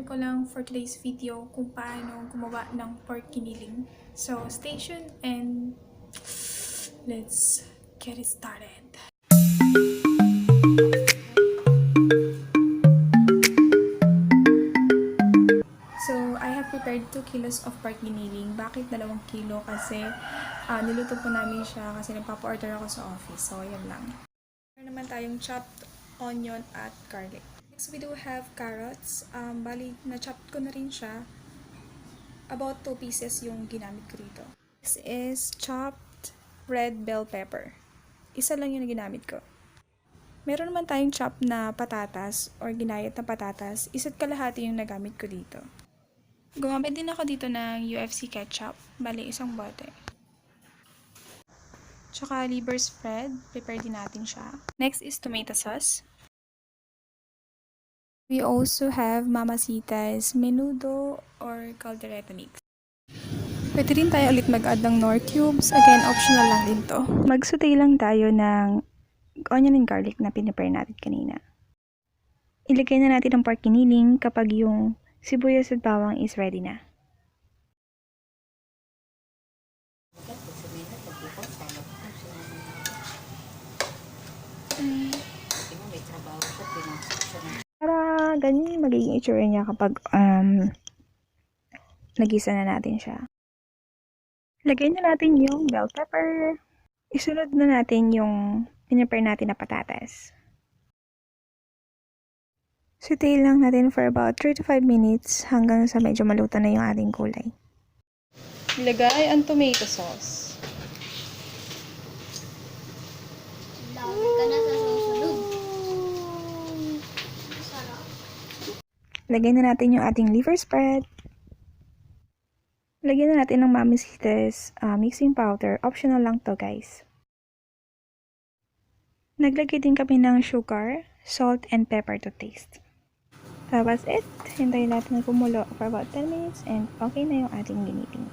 ko lang for today's video kung paano gumawa ng pork giniling. So, stay tuned and let's get it started. So, I have prepared 2 kilos of pork giniling. Bakit 2 kilo? Kasi niluto po namin siya kasi nagpapa-order ako sa office. So, yan lang. Meron naman tayong chopped onion at garlic. Next, we do have carrots. Bali, na-chop ko na rin siya. About 2 pieces yung ginamit ko dito. This is chopped red bell pepper. Isa lang yung ginamit ko. Meron naman tayong chopped na patatas or ginayat na patatas. Isa't kalahati yung nagamit ko dito. Gumamit din ako dito ng UFC ketchup. Bali, isang bote. Tsaka liver spread. Prepare din natin siya. Next is tomato sauce. We also have mamasitas, menudo, or caldereta mix. Pwede rin tayo ulit mag-add ng nor cubes. Again, optional lang din to. Mag-saute lang tayo ng onion and garlic na pinipare natin kanina. Ilagay na natin ang pork giniling kapag yung sibuyas at bawang is ready na. Para ganyan magiging itsura niya kapag nagisa na natin siya. Lagay na natin yung bell pepper. Isunod na natin yung pinipare natin na patatas. Saute lang natin for about 3 to 5 minutes hanggang sa medyo maluto na yung ating kulay. Ilagay ang tomato sauce. Dami ka na sa susunod. Sarap. Lagay na natin yung ating liver spread. Lagyan na natin ng mamasitas mixing powder. Optional lang to, guys. Naglagay din kami ng sugar, salt, and pepper to taste. That was it. Hintayin natin na kumulo for about 10 minutes and okay na yung ating giniling.